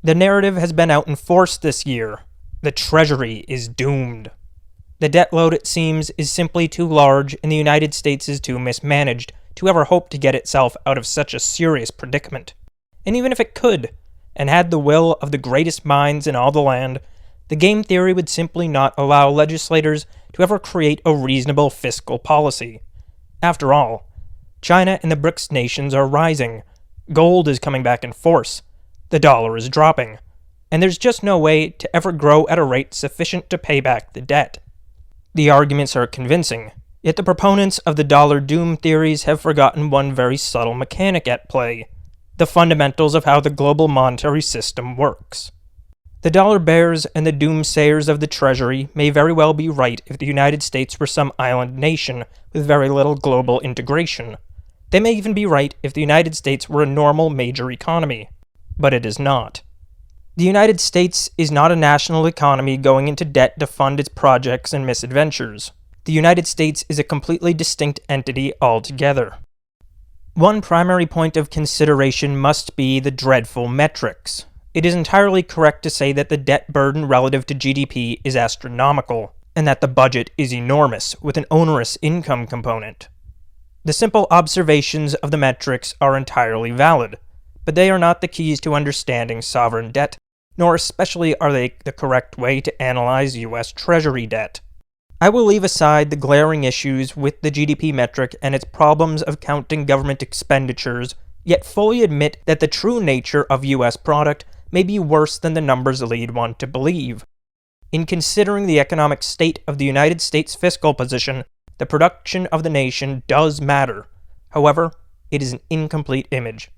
The narrative has been out in force this year. The Treasury is doomed. The debt load, it seems, is simply too large and the United States is too mismanaged to ever hope to get itself out of such a serious predicament. And even if it could, and had the will of the greatest minds in all the land, the game theory would simply not allow legislators to ever create a reasonable fiscal policy. After all, China and the BRICS nations are rising, gold is coming back in force, the dollar is dropping, and there's just no way to ever grow at a rate sufficient to pay back the debt. The arguments are convincing, yet the proponents of the dollar doom theories have forgotten one very subtle mechanic at play: the fundamentals of how the global monetary system works. The dollar bears and the doomsayers of the Treasury may very well be right if the United States were some island nation with very little global integration. They may even be right if the United States were a normal major economy. But it is not. The United States is not a national economy going into debt to fund its projects and misadventures. The United States is a completely distinct entity altogether. One primary point of consideration must be the dreadful metrics. It is entirely correct to say that the debt burden relative to GDP is astronomical, and that the budget is enormous, with an onerous income component. The simple observations of the metrics are entirely valid, but they are not the keys to understanding sovereign debt, nor especially are they the correct way to analyze U.S. Treasury debt. I will leave aside the glaring issues with the GDP metric and its problems of counting government expenditures, yet fully admit that the true nature of U.S. product may be worse than the numbers lead one to believe. In considering the economic state of the United States fiscal position, the production of the nation does matter. However, it is an incomplete image.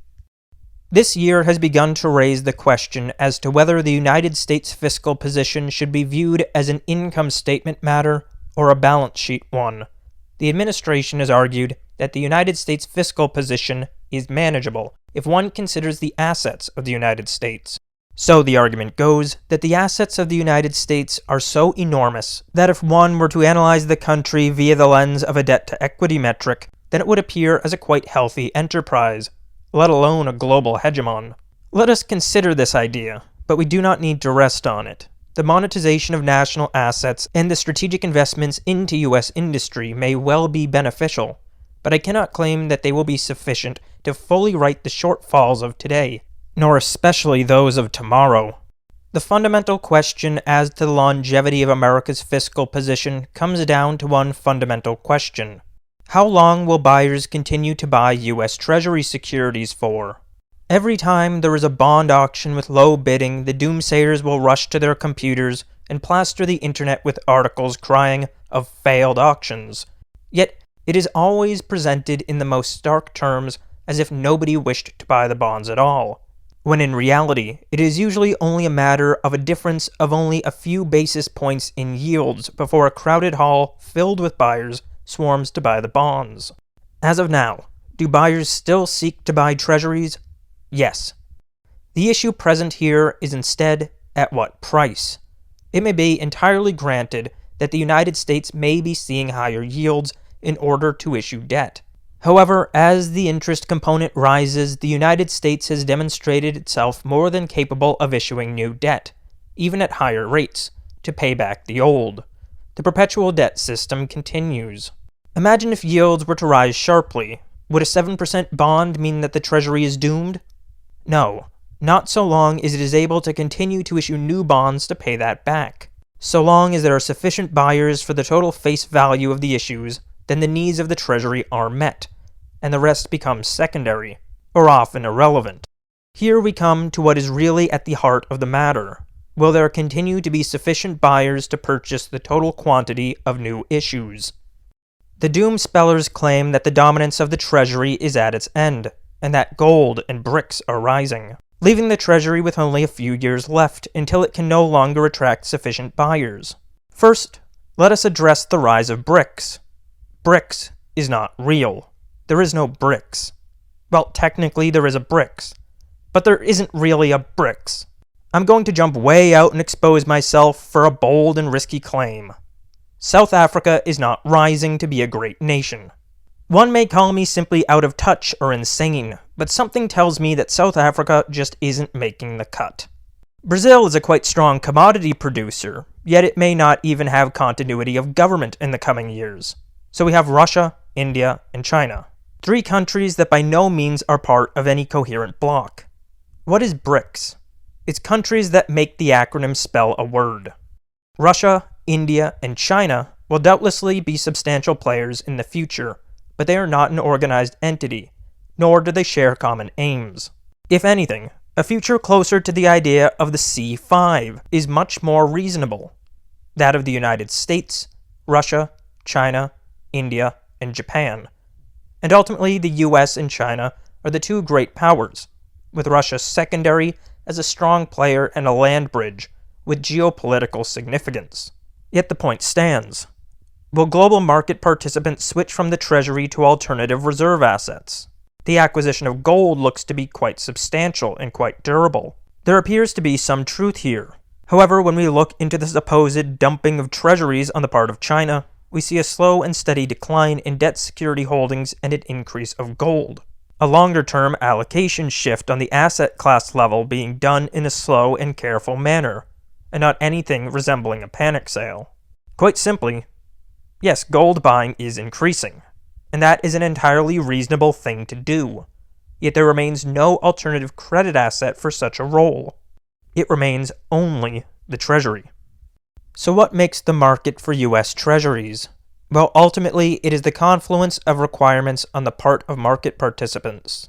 This year has begun to raise the question as to whether the United States fiscal position should be viewed as an income statement matter or a balance sheet one. The administration has argued that the United States fiscal position is manageable if one considers the assets of the United States. So the argument goes that the assets of the United States are so enormous that if one were to analyze the country via the lens of a debt-to-equity metric, then it would appear as a quite healthy enterprise, let alone a global hegemon. Let us consider this idea, but we do not need to rest on it. The monetization of national assets and the strategic investments into U.S. industry may well be beneficial, but I cannot claim that they will be sufficient to fully right the shortfalls of today, nor especially those of tomorrow. The fundamental question as to the longevity of America's fiscal position comes down to one fundamental question. How long will buyers continue to buy U.S. Treasury securities for? Every time there is a bond auction with low bidding, the doomsayers will rush to their computers and plaster the internet with articles crying of failed auctions. Yet, it is always presented in the most stark terms as if nobody wished to buy the bonds at all, when in reality, it is usually only a matter of a difference of only a few basis points in yields before a crowded hall filled with buyers swarms to buy the bonds. As of now, do buyers still seek to buy treasuries? Yes. The issue present here is instead, at what price? It may be entirely granted that the United States may be seeing higher yields in order to issue debt. However, as the interest component rises, the United States has demonstrated itself more than capable of issuing new debt, even at higher rates, to pay back the old. The perpetual debt system continues. Imagine if yields were to rise sharply. Would a 7% bond mean that the Treasury is doomed? No, not so long as it is able to continue to issue new bonds to pay that back. So long as there are sufficient buyers for the total face value of the issues, then the needs of the Treasury are met, and the rest becomes secondary, or often irrelevant. Here we come to what is really at the heart of the matter. Will there continue to be sufficient buyers to purchase the total quantity of new issues? The doomspellers claim that the dominance of the Treasury is at its end, and that gold and BRICS are rising, leaving the Treasury with only a few years left until it can no longer attract sufficient buyers. First, let us address the rise of BRICS. BRICS is not real. There is no BRICS. Well, technically there is a BRICS, but there isn't really a BRICS. I'm going to jump way out and expose myself for a bold and risky claim. South Africa is not rising to be a great nation. One may call me simply out of touch or insane, but something tells me that South Africa just isn't making the cut. Brazil is a quite strong commodity producer, yet it may not even have continuity of government in the coming years. So we have Russia, India, and China. 3 countries that by no means are part of any coherent bloc. What is BRICS? It's countries that make the acronym spell a word. Russia, India, and China will doubtlessly be substantial players in the future, but they are not an organized entity, nor do they share common aims. If anything, a future closer to the idea of the C5 is much more reasonable. That of the United States, Russia, China, India, and Japan. And ultimately, the US and China are the 2 great powers, with Russia secondary as a strong player and a land bridge with geopolitical significance. Yet the point stands. Will global market participants switch from the Treasury to alternative reserve assets? The acquisition of gold looks to be quite substantial and quite durable. There appears to be some truth here. However, when we look into the supposed dumping of treasuries on the part of China, we see a slow and steady decline in debt security holdings and an increase of gold. A longer-term allocation shift on the asset class level being done in a slow and careful manner, and not anything resembling a panic sale. Quite simply, yes, gold buying is increasing, and that is an entirely reasonable thing to do. Yet there remains no alternative credit asset for such a role. It remains only the Treasury. So what makes the market for US Treasuries? Well, ultimately, it is the confluence of requirements on the part of market participants.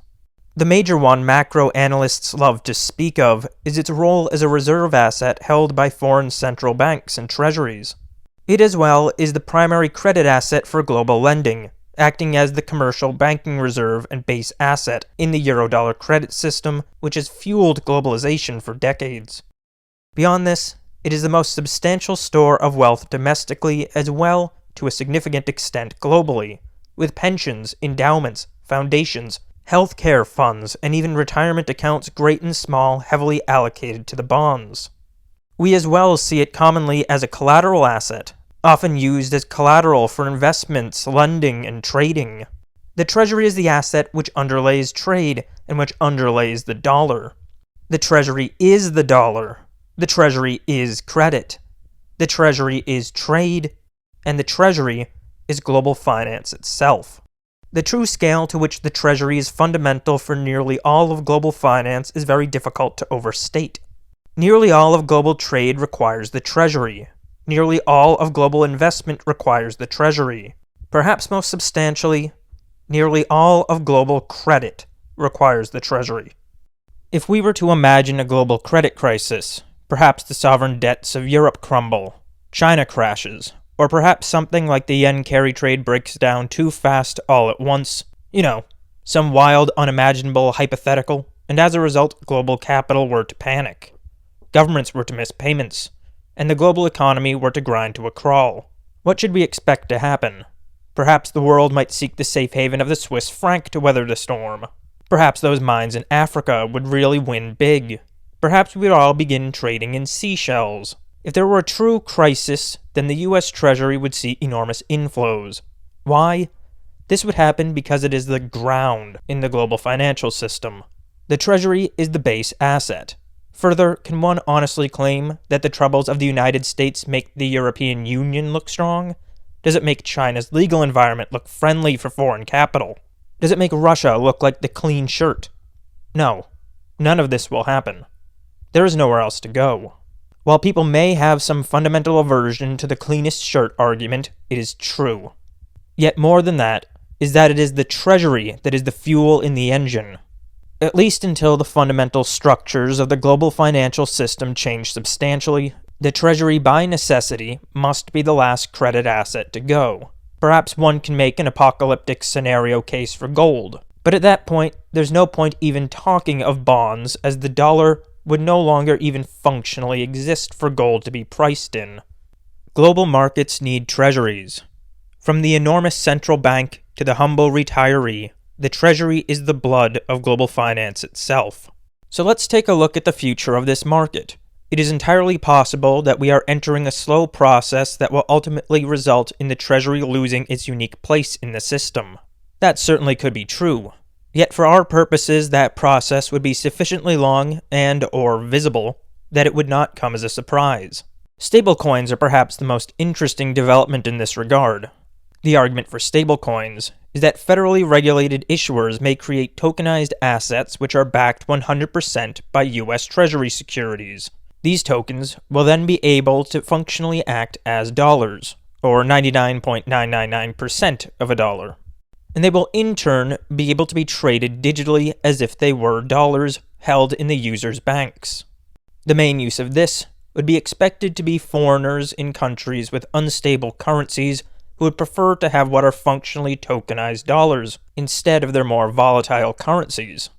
The major one macro analysts love to speak of is its role as a reserve asset held by foreign central banks and treasuries. It as well is the primary credit asset for global lending, acting as the commercial banking reserve and base asset in the Eurodollar credit system, which has fueled globalization for decades. Beyond this, it is the most substantial store of wealth domestically as well to a significant extent globally, with pensions, endowments, foundations, healthcare funds, and even retirement accounts great and small heavily allocated to the bonds. We as well see it commonly as a collateral asset, often used as collateral for investments, lending, and trading. The Treasury is the asset which underlays trade and which underlays the dollar. The Treasury is the dollar. The Treasury is credit. The Treasury is trade. And the Treasury is global finance itself. The true scale to which the Treasury is fundamental for nearly all of global finance is very difficult to overstate. Nearly all of global trade requires the Treasury. Nearly all of global investment requires the Treasury. Perhaps most substantially, nearly all of global credit requires the Treasury. If we were to imagine a global credit crisis, perhaps the sovereign debts of Europe crumble, China crashes, or perhaps something like the yen carry trade breaks down too fast all at once. Some wild, unimaginable hypothetical, and as a result, global capital were to panic. Governments were to miss payments, and the global economy were to grind to a crawl. What should we expect to happen? Perhaps the world might seek the safe haven of the Swiss franc to weather the storm. Perhaps those mines in Africa would really win big. Perhaps we would all begin trading in seashells. If there were a true crisis, then the US Treasury would see enormous inflows. Why? This would happen because it is the ground in the global financial system. The Treasury is the base asset. Further, can one honestly claim that the troubles of the United States make the European Union look strong? Does it make China's legal environment look friendly for foreign capital? Does it make Russia look like the clean shirt? No, none of this will happen. There is nowhere else to go. While people may have some fundamental aversion to the cleanest shirt argument, it is true. Yet more than that is that it is the Treasury that is the fuel in the engine. At least until the fundamental structures of the global financial system change substantially, the Treasury by necessity must be the last credit asset to go. Perhaps one can make an apocalyptic scenario case for gold, but at that point, there's no point even talking of bonds, as the dollar would no longer even functionally exist for gold to be priced in. Global markets need treasuries. From the enormous central bank to the humble retiree, the Treasury is the blood of global finance itself. So let's take a look at the future of this market. It is entirely possible that we are entering a slow process that will ultimately result in the Treasury losing its unique place in the system. That certainly could be true. Yet for our purposes, that process would be sufficiently long and/or visible that it would not come as a surprise. Stablecoins are perhaps the most interesting development in this regard. The argument for stablecoins is that federally regulated issuers may create tokenized assets which are backed 100% by U.S. Treasury securities. These tokens will then be able to functionally act as dollars, or 99.999% of a dollar. And they will in turn be able to be traded digitally as if they were dollars held in the user's banks. The main use of this would be expected to be foreigners in countries with unstable currencies who would prefer to have what are functionally tokenized dollars instead of their more volatile currencies.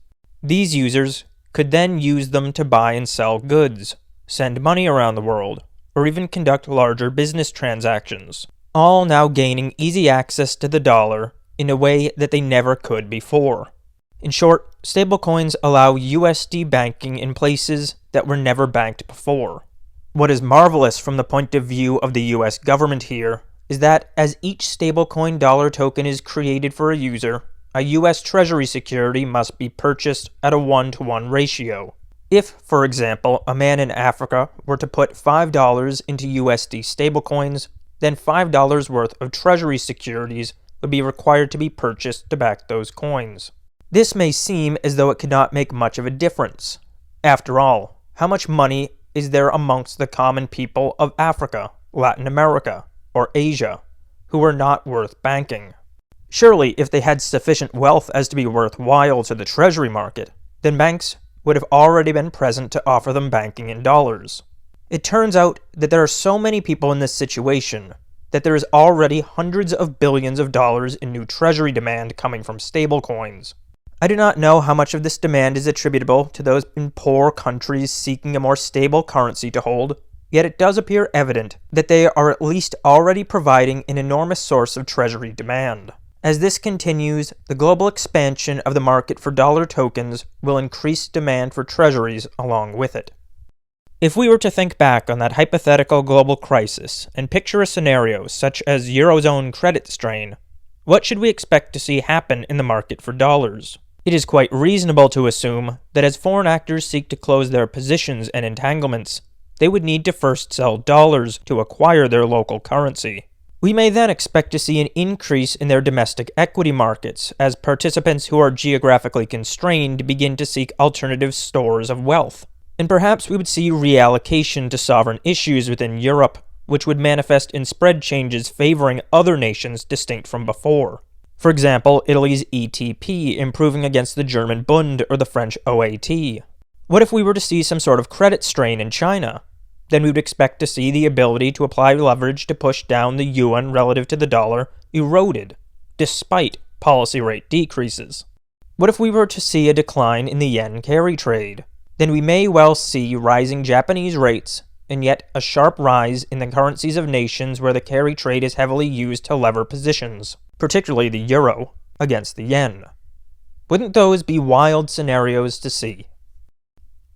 These users could then use them to buy and sell goods, send money around the world, or even conduct larger business transactions, all now gaining easy access to the dollar in a way that they never could before. In short, stablecoins allow USD banking in places that were never banked before. What is marvelous from the point of view of the US government here is that as each stablecoin dollar token is created for a user, a US Treasury security must be purchased at a 1-to-1 ratio. If, for example, a man in Africa were to put $5 into USD stablecoins, then $5 worth of Treasury securities would be required to be purchased to back those coins. This may seem as though it could not make much of a difference. After all, how much money is there amongst the common people of Africa, Latin America, or Asia, who are not worth banking? Surely, if they had sufficient wealth as to be worthwhile to the Treasury market, then banks would have already been present to offer them banking in dollars. It turns out that there are so many people in this situation that there is already hundreds of billions of dollars in new Treasury demand coming from stablecoins. I do not know how much of this demand is attributable to those in poor countries seeking a more stable currency to hold, yet it does appear evident that they are at least already providing an enormous source of Treasury demand. As this continues, the global expansion of the market for dollar tokens will increase demand for treasuries along with it. If we were to think back on that hypothetical global crisis and picture a scenario such as Eurozone credit strain, what should we expect to see happen in the market for dollars? It is quite reasonable to assume that as foreign actors seek to close their positions and entanglements, they would need to first sell dollars to acquire their local currency. We may then expect to see an increase in their domestic equity markets as participants who are geographically constrained begin to seek alternative stores of wealth. And perhaps we would see reallocation to sovereign issues within Europe, which would manifest in spread changes favoring other nations distinct from before. For example, Italy's ETP improving against the German Bund or the French OAT. What if we were to see some sort of credit strain in China? Then we would expect to see the ability to apply leverage to push down the yuan relative to the dollar eroded, despite policy rate decreases. What if we were to see a decline in the yen carry trade? Then we may well see rising Japanese rates, and yet a sharp rise in the currencies of nations where the carry trade is heavily used to lever positions, particularly the euro, against the yen. Wouldn't those be wild scenarios to see?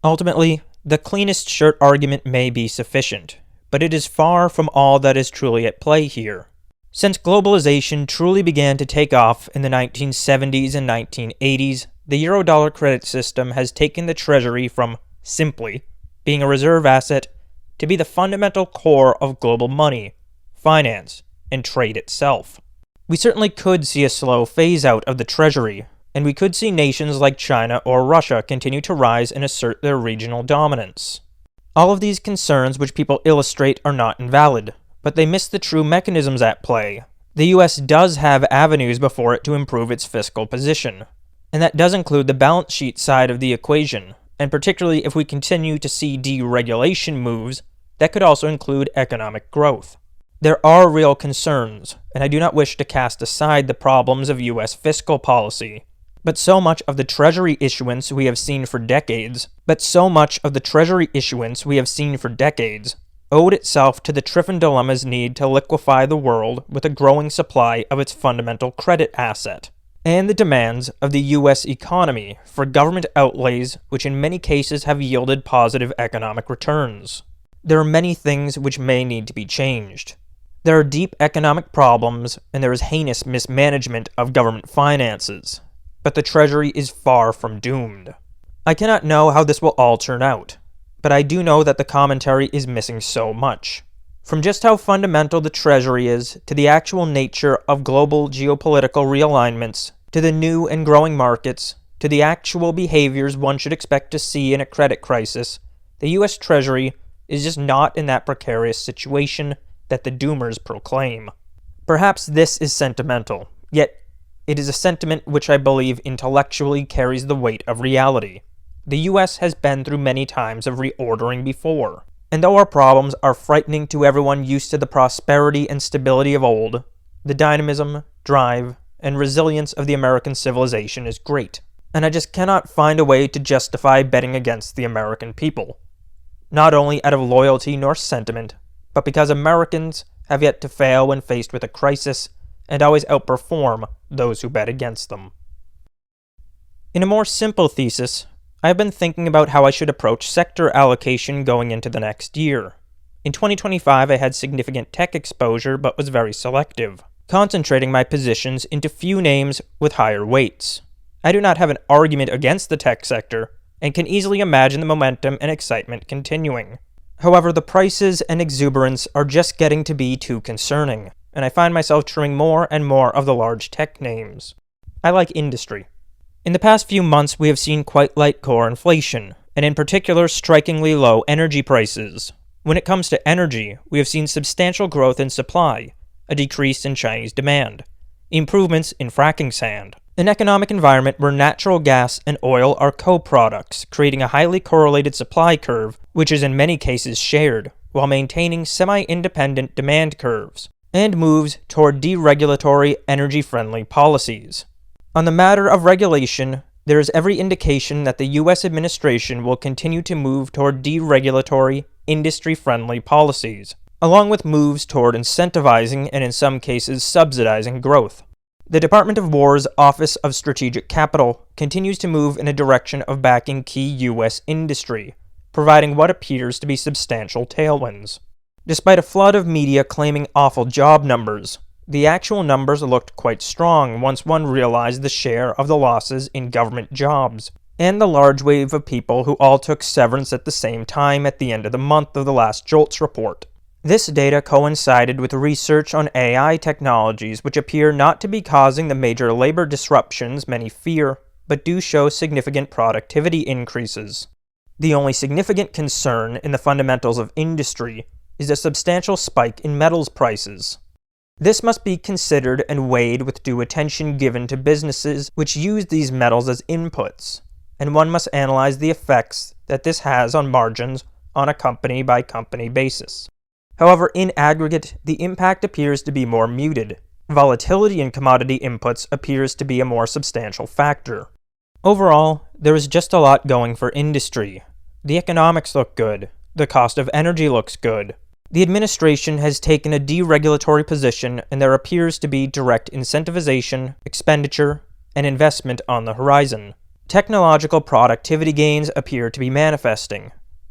Ultimately, the cleanest shirt argument may be sufficient, but it is far from all that is truly at play here. Since globalization truly began to take off in the 1970s and 1980s, the Eurodollar credit system has taken the Treasury from, simply, being a reserve asset to be the fundamental core of global money, finance, and trade itself. We certainly could see a slow phase-out of the Treasury, and we could see nations like China or Russia continue to rise and assert their regional dominance. All of these concerns which people illustrate are not invalid, but they miss the true mechanisms at play. The US does have avenues before it to improve its fiscal position, and that does include the balance sheet side of the equation, and particularly if we continue to see deregulation moves, that could also include economic growth. There are real concerns, and I do not wish to cast aside the problems of US fiscal policy, but so much of the Treasury issuance we have seen for decades owed itself to the Triffin dilemma's need to liquefy the world with a growing supply of its fundamental credit asset, and the demands of the US economy for government outlays which in many cases have yielded positive economic returns. There are many things which may need to be changed. There are deep economic problems, and there is heinous mismanagement of government finances, but the Treasury is far from doomed. I cannot know how this will all turn out, but I do know that the commentary is missing so much. From just how fundamental the Treasury is, to the actual nature of global geopolitical realignments, to the new and growing markets, to the actual behaviors one should expect to see in a credit crisis, the US Treasury is just not in that precarious situation that the doomers proclaim. Perhaps this is sentimental, yet it is a sentiment which I believe intellectually carries the weight of reality. The US has been through many times of reordering before, and though our problems are frightening to everyone used to the prosperity and stability of old, the dynamism, drive, and resilience of the American civilization is great, and I just cannot find a way to justify betting against the American people. Not only out of loyalty nor sentiment, but because Americans have yet to fail when faced with a crisis and always outperform those who bet against them. In a more simple thesis, I have been thinking about how I should approach sector allocation going into the next year. In 2025, I had significant tech exposure but was very selective, concentrating my positions into few names with higher weights. I do not have an argument against the tech sector, and can easily imagine the momentum and excitement continuing. However, the prices and exuberance are just getting to be too concerning, and I find myself trimming more and more of the large tech names. I like industry. In the past few months, we have seen quite light core inflation, and in particular strikingly low energy prices. When it comes to energy, we have seen substantial growth in supply, a decrease in Chinese demand, improvements in fracking sand, an economic environment where natural gas and oil are co-products, creating a highly correlated supply curve, which is in many cases shared, while maintaining semi-independent demand curves, and moves toward deregulatory, energy-friendly policies. On the matter of regulation, there is every indication that the U.S. administration will continue to move toward deregulatory, industry-friendly policies, along with moves toward incentivizing and in some cases subsidizing growth. The Department of War's Office of Strategic Capital continues to move in a direction of backing key U.S. industry, providing what appears to be substantial tailwinds. Despite a flood of media claiming awful job numbers, the actual numbers looked quite strong once one realized the share of the losses in government jobs, and the large wave of people who all took severance at the same time at the end of the month of the last JOLTS report. This data coincided with research on AI technologies which appear not to be causing the major labor disruptions many fear, but do show significant productivity increases. The only significant concern in the fundamentals of industry is a substantial spike in metals prices. This must be considered and weighed with due attention given to businesses which use these metals as inputs, and one must analyze the effects that this has on margins on a company-by-company basis. However, in aggregate, the impact appears to be more muted. Volatility in commodity inputs appears to be a more substantial factor. Overall, there is just a lot going for industry. The economics look good. The cost of energy looks good. The administration has taken a deregulatory position, and there appears to be direct incentivization, expenditure, and investment on the horizon. Technological productivity gains appear to be manifesting.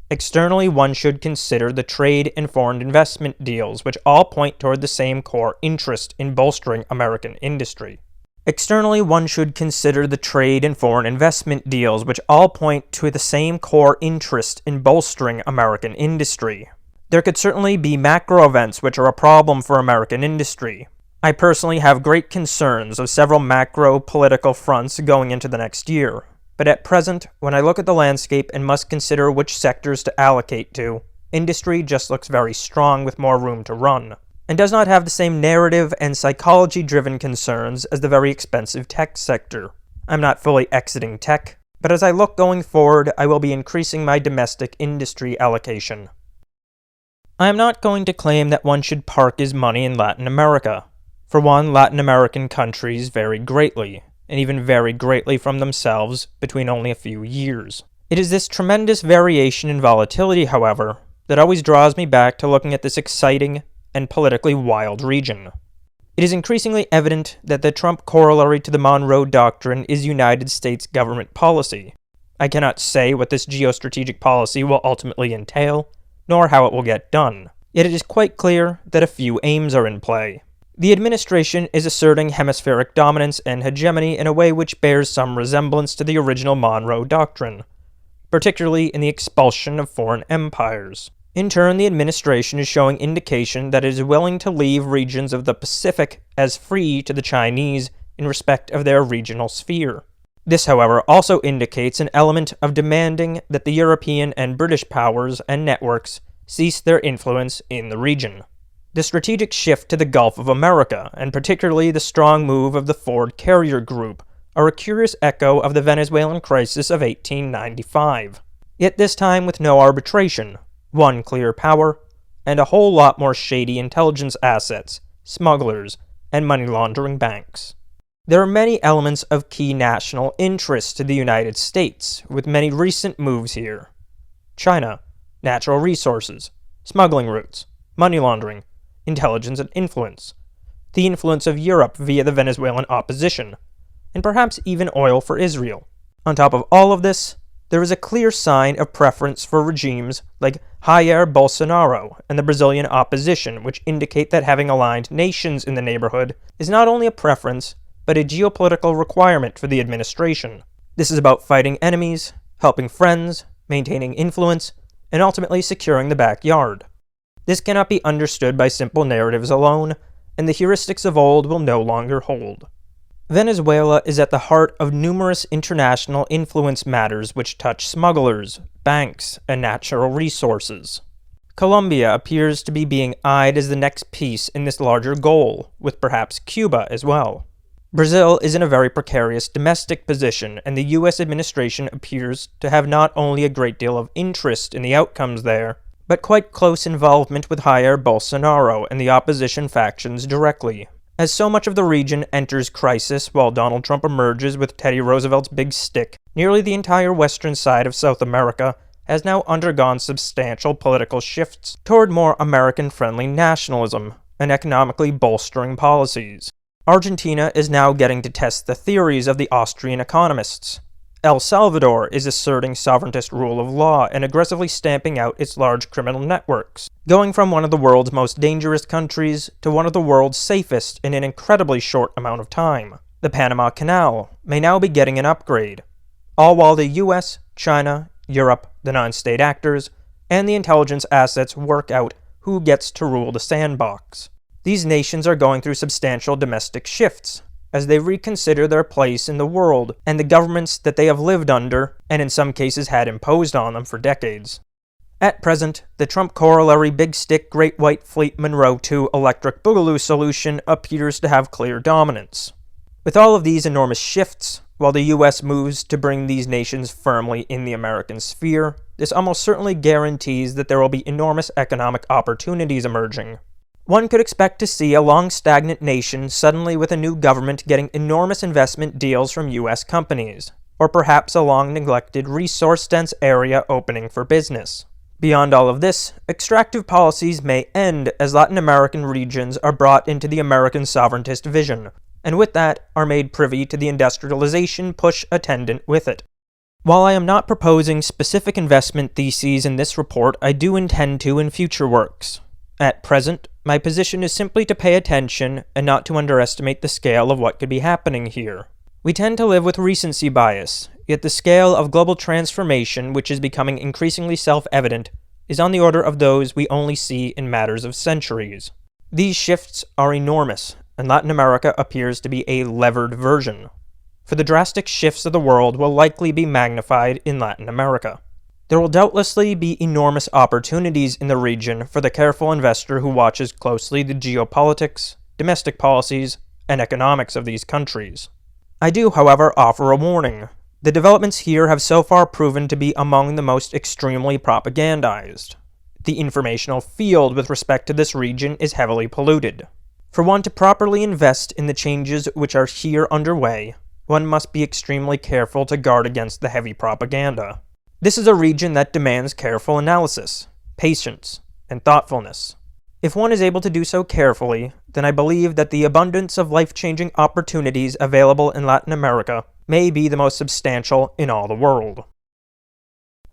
Externally, one should consider the trade and foreign investment deals, which all point toward the same core interest in bolstering American industry. Externally, one should consider the trade and foreign investment deals, which all point to the same core interest in bolstering American industry. There could certainly be macro events which are a problem for American industry. I personally have great concerns of several macro political fronts going into the next year. But at present, when I look at the landscape and must consider which sectors to allocate to, industry just looks very strong with more room to run, and does not have the same narrative and psychology-driven concerns as the very expensive tech sector. I'm not fully exiting tech, but as I look going forward, I will be increasing my domestic industry allocation. I am not going to claim that one should park his money in Latin America. For one, Latin American countries vary greatly, and even vary greatly from themselves between only a few years. It is this tremendous variation in volatility, however, that always draws me back to looking at this exciting and politically wild region. It is increasingly evident that the Trump corollary to the Monroe Doctrine is United States government policy. I cannot say what this geostrategic policy will ultimately entail, nor how it will get done, yet it is quite clear that a few aims are in play. The administration is asserting hemispheric dominance and hegemony in a way which bears some resemblance to the original Monroe Doctrine. particularly in the expulsion of foreign empires. In turn, the administration is showing indication that it is willing to leave regions of the Pacific as free to the Chinese in respect of their regional sphere. This, however, also indicates an element of demanding that the European and British powers and networks cease their influence in the region. The strategic shift to the Gulf of America, and particularly the strong move of the Ford Carrier Group, are a curious echo of the Venezuelan crisis of 1895. Yet this time with no arbitration, one clear power, and a whole lot more shady intelligence assets, smugglers, and money laundering banks. There are many elements of key national interest to the United States, with many recent moves here. China, natural resources, smuggling routes, money laundering, intelligence and influence, the influence of Europe via the Venezuelan opposition, and perhaps even oil for Israel. On top of all of this, there is a clear sign of preference for regimes like Jair Bolsonaro and the Brazilian opposition, which indicate that having aligned nations in the neighborhood is not only a preference, but a geopolitical requirement for the administration. This is about fighting enemies, helping friends, maintaining influence, and ultimately securing the backyard. This cannot be understood by simple narratives alone, and the heuristics of old will no longer hold. Venezuela is at the heart of numerous international influence matters which touch smugglers, banks, and natural resources. Colombia appears to be being eyed as the next piece in this larger goal, with perhaps Cuba as well. Brazil is in a very precarious domestic position, and the U.S. administration appears to have not only a great deal of interest in the outcomes there, but quite close involvement with Jair Bolsonaro and the opposition factions directly. As so much of the region enters crisis while Donald Trump emerges with Teddy Roosevelt's big stick, nearly the entire western side of South America has now undergone substantial political shifts toward more American-friendly nationalism and economically bolstering policies. Argentina is now getting to test the theories of the Austrian economists. El Salvador is asserting sovereigntist rule of law and aggressively stamping out its large criminal networks, going from one of the world's most dangerous countries to one of the world's safest in an incredibly short amount of time. The Panama Canal may now be getting an upgrade, all while the US, China, Europe, the non-state actors, and the intelligence assets work out who gets to rule the sandbox. These nations are going through substantial domestic shifts, as they reconsider their place in the world and the governments that they have lived under, and in some cases had imposed on them for decades. At present, the Trump corollary Big Stick Great White Fleet Monroe II electric boogaloo solution appears to have clear dominance. With all of these enormous shifts, while the US moves to bring these nations firmly in the American sphere, this almost certainly guarantees that there will be enormous economic opportunities emerging. One could expect to see a long-stagnant nation suddenly with a new government getting enormous investment deals from US companies, or perhaps a long-neglected resource-dense area opening for business. Beyond all of this, extractive policies may end as Latin American regions are brought into the American sovereigntist vision, and with that are made privy to the industrialization push attendant with it. While I am not proposing specific investment theses in this report, I do intend to in future works. At present, my position is simply to pay attention and not to underestimate the scale of what could be happening here. We tend to live with recency bias, yet the scale of global transformation, which is becoming increasingly self-evident, is on the order of those we only see in matters of centuries. These shifts are enormous, and Latin America appears to be a levered version. For the drastic shifts of the world will likely be magnified in Latin America. There will doubtlessly be enormous opportunities in the region for the careful investor who watches closely the geopolitics, domestic policies, and economics of these countries. I do, however, offer a warning. The developments here have so far proven to be among the most extremely propagandized. The informational field with respect to this region is heavily polluted. For one to properly invest in the changes which are here underway, one must be extremely careful to guard against the heavy propaganda. This is a region that demands careful analysis, patience, and thoughtfulness. If one is able to do so carefully, then I believe that the abundance of life-changing opportunities available in Latin America may be the most substantial in all the world.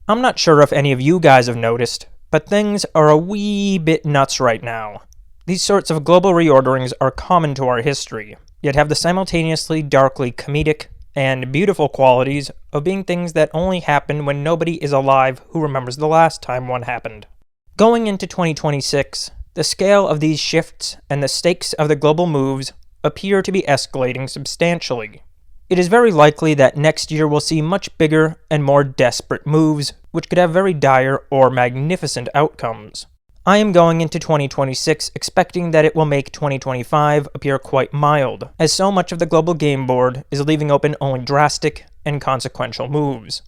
I'm not sure if any of you guys have noticed, but things are a wee bit nuts right now. These sorts of global reorderings are common to our history, yet have the simultaneously darkly comedic and beautiful qualities of being things that only happen when nobody is alive who remembers the last time one happened. Going into 2026, the scale of these shifts and the stakes of the global moves appear to be escalating substantially. It is very likely that next year will see much bigger and more desperate moves, which could have very dire or magnificent outcomes. I am going into 2026 expecting that it will make 2025 appear quite mild, as so much of the global game board is leaving open only drastic and consequential moves.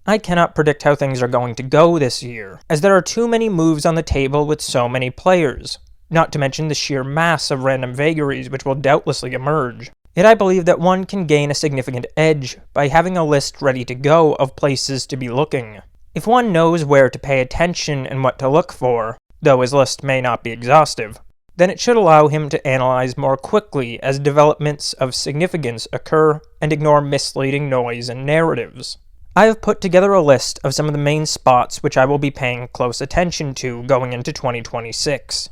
I cannot predict how things are going to go this year, as there are too many moves on the table with so many players, not to mention the sheer mass of random vagaries which will doubtlessly emerge. Yet I believe that one can gain a significant edge by having a list ready to go of places to be looking. If one knows where to pay attention and what to look for, though his list may not be exhaustive, then it should allow him to analyze more quickly as developments of significance occur and ignore misleading noise and narratives. I have put together a list of some of the main spots which I will be paying close attention to going into 2026.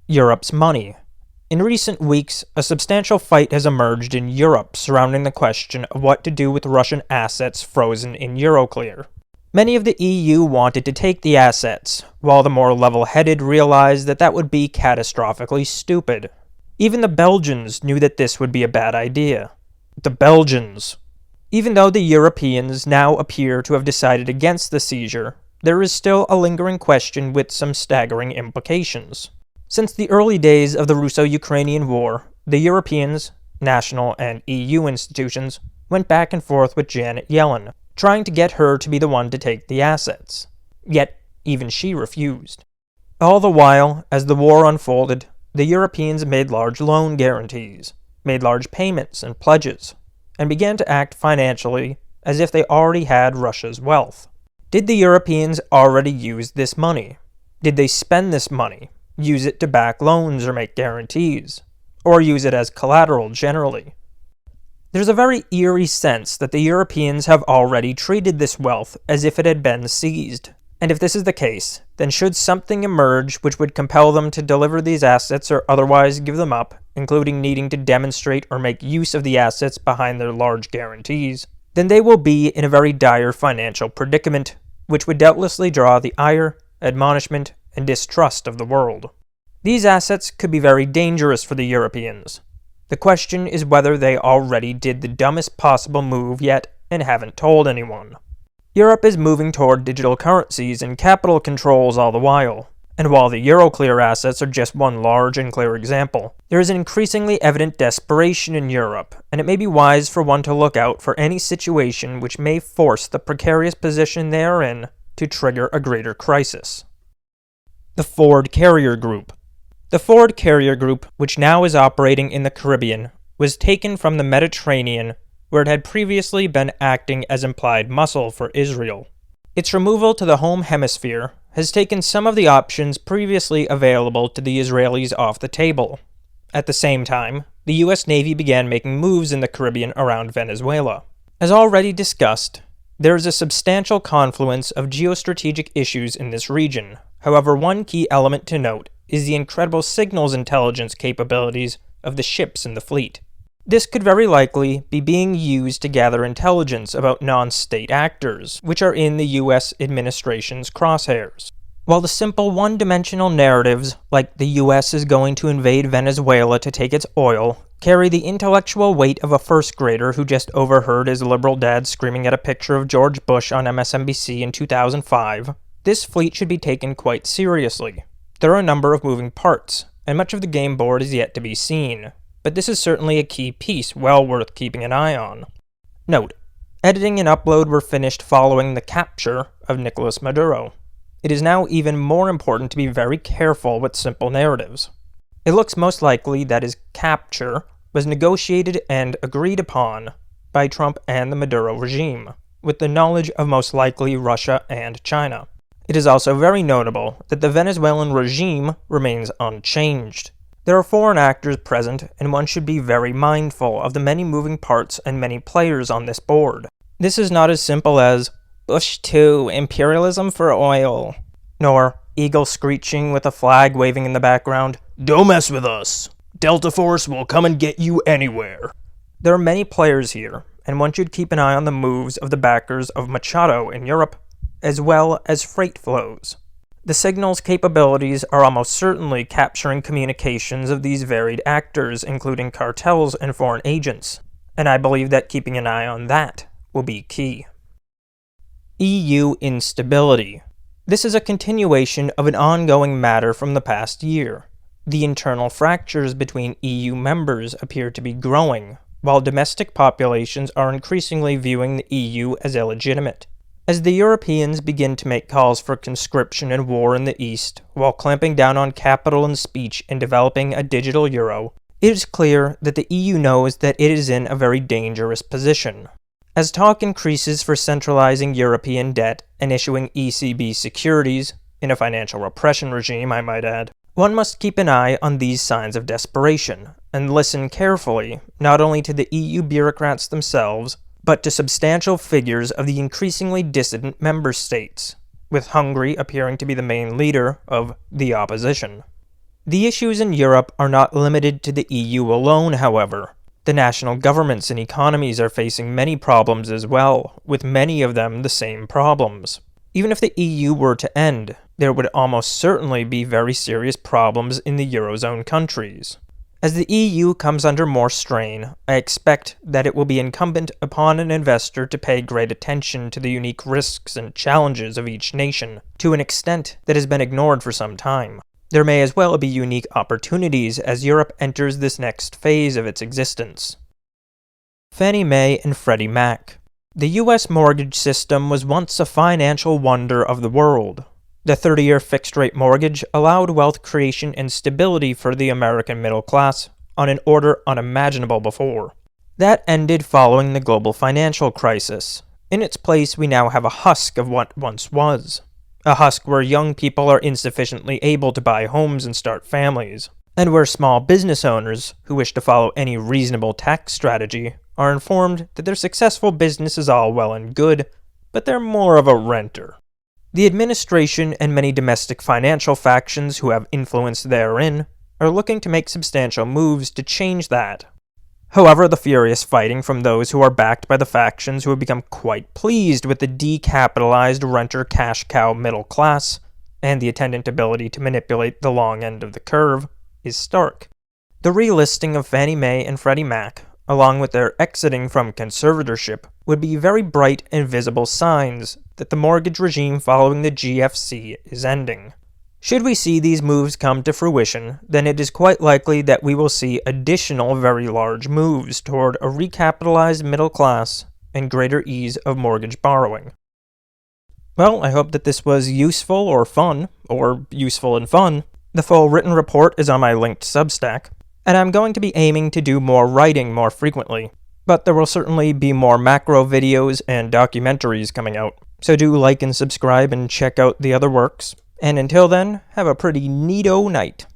Europe's money. In recent weeks, a substantial fight has emerged in Europe surrounding the question of what to do with Russian assets frozen in Euroclear. Many of the EU wanted to take the assets, while the more level-headed realized that that would be catastrophically stupid. Even the Belgians knew that this would be a bad idea. The Belgians. Even though the Europeans now appear to have decided against the seizure, there is still a lingering question with some staggering implications. Since the early days of the Russo-Ukrainian War, the Europeans, national and EU institutions, went back and forth with Janet Yellen, trying to get her to be the one to take the assets. Yet, even she refused. All the while, as the war unfolded, the Europeans made large loan guarantees, made large payments and pledges, and began to act financially as if they already had Russia's wealth. Did the Europeans already use this money? Did they spend this money, use it to back loans or make guarantees, or use it as collateral generally? There's a very eerie sense that the Europeans have already treated this wealth as if it had been seized. And if this is the case, then should something emerge which would compel them to deliver these assets or otherwise give them up, including needing to demonstrate or make use of the assets behind their large guarantees, then they will be in a very dire financial predicament, which would doubtlessly draw the ire, admonishment, and distrust of the world. These assets could be very dangerous for the Europeans. The question is whether they already did the dumbest possible move yet and haven't told anyone. Europe is moving toward digital currencies and capital controls all the while, and while the Euroclear assets are just one large and clear example, there is an increasingly evident desperation in Europe, and it may be wise for one to look out for any situation which may force the precarious position they are in to trigger a greater crisis. The Ford Carrier Group. The Ford Carrier Group, which now is operating in the Caribbean, was taken from the Mediterranean, where it had previously been acting as implied muscle for Israel. Its removal to the home hemisphere has taken some of the options previously available to the Israelis off the table. At the same time, the U.S. Navy began making moves in the Caribbean around Venezuela. As already discussed, there is a substantial confluence of geostrategic issues in this region. However, one key element to note is the incredible signals intelligence capabilities of the ships in the fleet. This could very likely be being used to gather intelligence about non-state actors, which are in the U.S. administration's crosshairs. While the simple one-dimensional narratives, like the U.S. is going to invade Venezuela to take its oil, carry the intellectual weight of a first grader who just overheard his liberal dad screaming at a picture of George Bush on MSNBC in 2005, this fleet should be taken quite seriously. There are a number of moving parts, and much of the game board is yet to be seen, but this is certainly a key piece well worth keeping an eye on. Note: editing and upload were finished following the capture of Nicolas Maduro. It is now even more important to be very careful with simple narratives. It looks most likely that his capture was negotiated and agreed upon by Trump and the Maduro regime, with the knowledge of most likely Russia and China. It is also very notable that the Venezuelan regime remains unchanged. There are foreign actors present, and one should be very mindful of the many moving parts and many players on this board. This is not as simple as Bush 2, imperialism for oil, nor eagle screeching with a flag waving in the background, "Don't mess with us! Delta Force will come and get you anywhere!" There are many players here, and one should keep an eye on the moves of the backers of Machado in Europe, as well as freight flows. The signal's capabilities are almost certainly capturing communications of these varied actors, including cartels and foreign agents, and I believe that keeping an eye on that will be key. EU instability. This is a continuation of an ongoing matter from the past year. The internal fractures between EU members appear to be growing, while domestic populations are increasingly viewing the EU as illegitimate. As the Europeans begin to make calls for conscription and war in the East, while clamping down on capital and speech and developing a digital euro, it is clear that the EU knows that it is in a very dangerous position. As talk increases for centralizing European debt and issuing ECB securities, in a financial repression regime I might add, one must keep an eye on these signs of desperation, and listen carefully not only to the EU bureaucrats themselves, but to substantial figures of the increasingly dissident member states, with Hungary appearing to be the main leader of the opposition. The issues in Europe are not limited to the EU alone, however. The national governments and economies are facing many problems as well, with many of them the same problems. Even if the EU were to end, there would almost certainly be very serious problems in the Eurozone countries. As the EU comes under more strain, I expect that it will be incumbent upon an investor to pay great attention to the unique risks and challenges of each nation, to an extent that has been ignored for some time. There may as well be unique opportunities as Europe enters this next phase of its existence. Fannie Mae and Freddie Mac. The U.S. mortgage system was once a financial wonder of the world. The 30-year fixed-rate mortgage allowed wealth creation and stability for the American middle class on an order unimaginable before. That ended following the global financial crisis. In its place, we now have a husk of what once was. A husk where young people are insufficiently able to buy homes and start families, and where small business owners, who wish to follow any reasonable tax strategy, are informed that their successful business is all well and good, but they're more of a renter. The administration and many domestic financial factions who have influence therein are looking to make substantial moves to change that. However, the furious fighting from those who are backed by the factions who have become quite pleased with the decapitalized renter cash cow middle class, and the attendant ability to manipulate the long end of the curve, is stark. The relisting of Fannie Mae and Freddie Mac, along with their exiting from conservatorship, would be very bright and visible signs that the mortgage regime following the GFC is ending. Should we see these moves come to fruition, then it is quite likely that we will see additional very large moves toward a recapitalized middle class and greater ease of mortgage borrowing. Well, I hope that this was useful or fun, or useful and fun. The full written report is on my linked Substack, and I'm going to be aiming to do more writing more frequently, but there will certainly be more macro videos and documentaries coming out, so do like and subscribe and check out the other works. And until then, have a pretty neato night.